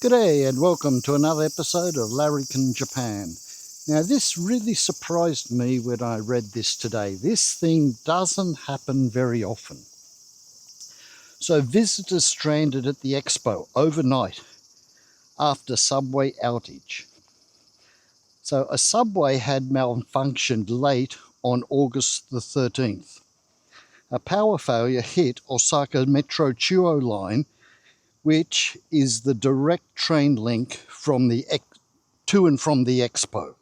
G'day and welcome to another episode of Larrikin Japan. Now this really surprised me when I read this today. This thing doesn't happen very often. So visitors stranded at the Expo overnight after subway outage. So a subway had malfunctioned late on August the 13th. A power failure hit Osaka Metro Chuo line, which is the direct train link from to and from the Expo.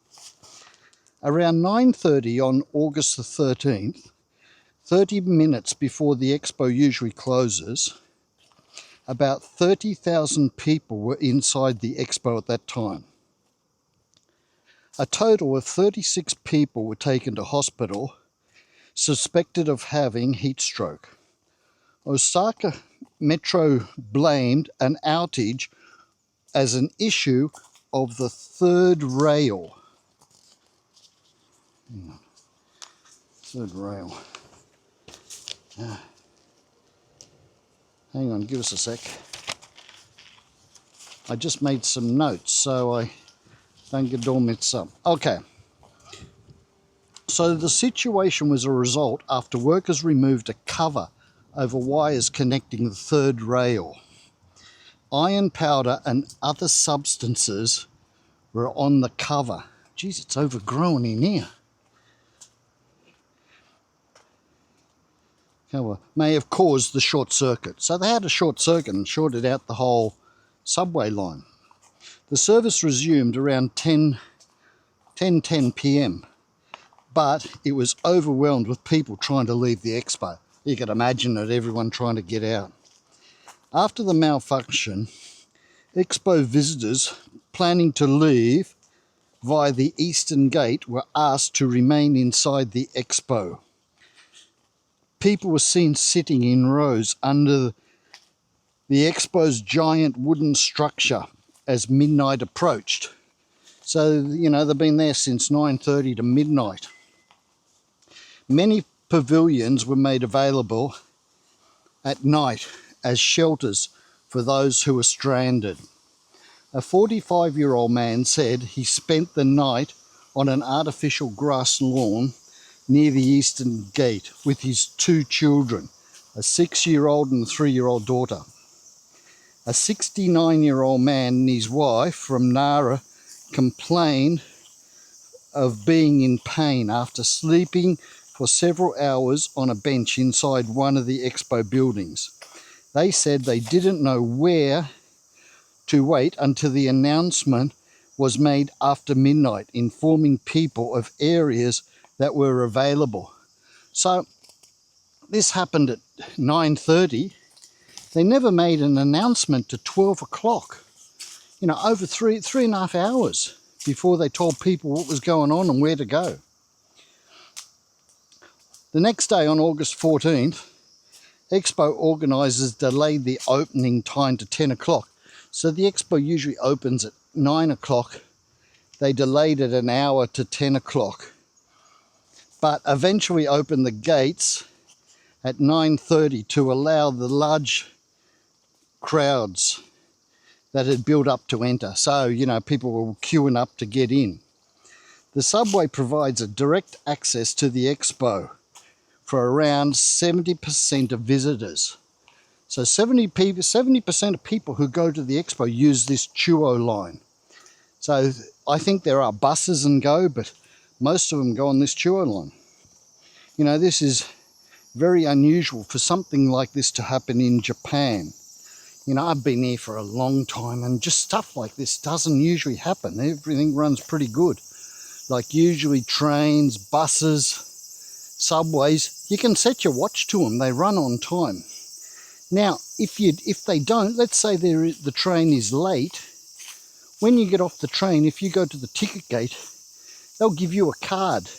Around 9:30 on August the 13th, 30 minutes before the Expo usually closes, about 30,000 people were inside the Expo at that time. A total of 36 people were taken to hospital, suspected of having heat stroke. Osaka Metro blamed an outage as an issue of the third rail. Third rail. Hang on, give us a sec. I just made some notes so I don't get all mixed up. Okay. So the situation was a result after workers removed a cover over wires connecting the third rail. Iron powder and other substances were on the cover. Geez, it's overgrown in here. Cover may have caused the short circuit. So they had a short circuit and shorted out the whole subway line. The service resumed around 10:10 p.m. but it was overwhelmed with people trying to leave the Expo. You can imagine it, everyone trying to get out. After the malfunction, Expo visitors planning to leave via the eastern gate were asked to remain inside the Expo. People were seen sitting in rows under the Expo's giant wooden structure as midnight approached. So, they've been there since 9:30 to midnight. Many pavilions were made available at night as shelters for those who were stranded. A 45-year-old man said he spent the night on an artificial grass lawn near the eastern gate with his two children, a 6-year-old and a 3-year-old daughter. A 69-year-old man and his wife from Nara complained of being in pain after sleeping for several hours on a bench inside one of the Expo buildings. They said they didn't know where to wait until the announcement was made after midnight, informing people of areas that were available. So this happened at 9:30. They never made an announcement to 12 o'clock, over three and a half hours before they told people what was going on and where to go. The next day, on August 14th, Expo organisers delayed the opening time to 10 o'clock. So the Expo usually opens at 9 o'clock. They delayed it an hour to 10 o'clock, but eventually opened the gates at 9:30 to allow the large crowds that had built up to enter. So, people were queuing up to get in. The subway provides a direct access to the Expo for around 70% of visitors. So 70% of people who go to the Expo use this Chuo line. So I think there are buses and go, but most of them go on this Chuo line. This is very unusual for something like this to happen in Japan. I've been here for a long time and just stuff like this doesn't usually happen. Everything runs pretty good. Like usually trains, buses, subways, you can set your watch to them. They run on time. Now, if they don't, let's say the train is late, when you get off the train, if you go to the ticket gate, they'll give you a card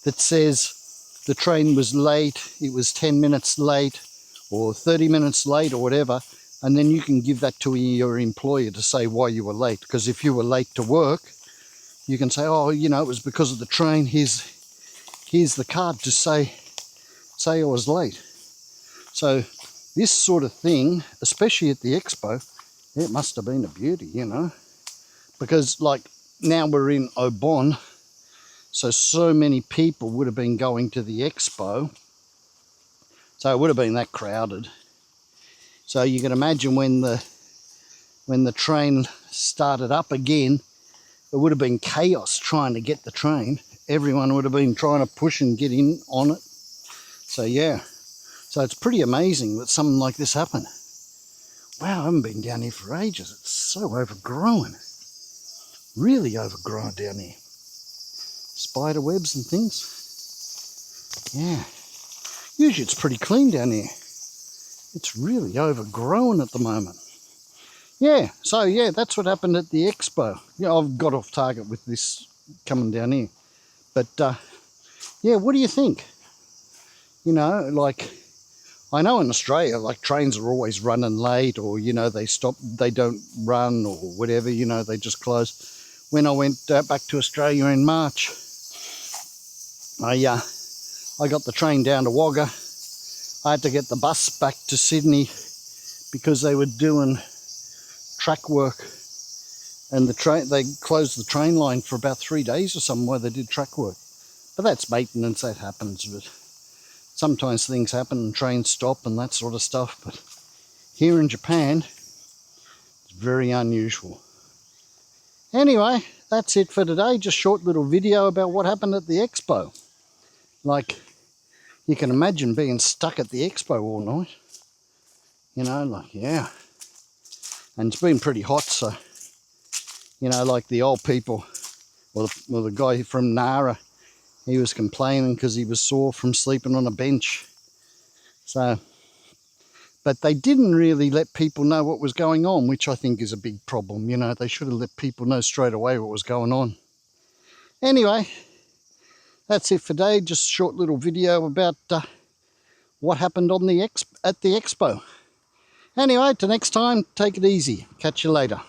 that says the train was late, it was 10 minutes late, or 30 minutes late, or whatever, and then you can give that to your employer to say why you were late. Because if you were late to work, you can say, it was because of the train, here's the card to say I was late. So this sort of thing, especially at the Expo, It must have been a beauty, you know, because like now we're in Obon, so many people would have been going to the Expo, so it would have been that crowded. So you can imagine when the train started up again, it would have been chaos trying to get the train. Everyone would have been trying to push and get in on it. So yeah, so it's pretty amazing that something like this happened. Wow, I haven't been down here for ages. It's so overgrown. Really overgrown down here. Spider webs and things. Yeah. Usually it's pretty clean down here. It's really overgrown at the moment. Yeah, so yeah, that's what happened at the Expo. Yeah, I've got off target with this coming down here. But yeah, what do you think? You know, like, I know in Australia, like, trains are always running late, or, you know, they stop, they don't run or whatever, you know, they just close. When I went back to Australia in March, I got the train down to Wagga. I had to get the bus back to Sydney because they were doing track work, and they closed the train line for about 3 days or something while they did track work. But that's maintenance, that happens. But sometimes things happen and trains stop and that sort of stuff. But here in Japan, it's very unusual. Anyway, that's it for today. Just short little video about what happened at the Expo. Like, you can imagine being stuck at the Expo all night. You know, like, yeah. And it's been pretty hot, so, you know, like the old people, well, the guy from Nara, he was complaining because he was sore from sleeping on a bench. So, but they didn't really let people know what was going on, which I think is a big problem. You know, they should have let people know straight away what was going on. Anyway, that's it for today. Just a short little video about what happened on at the Expo. Anyway, till next time, take it easy. Catch you later.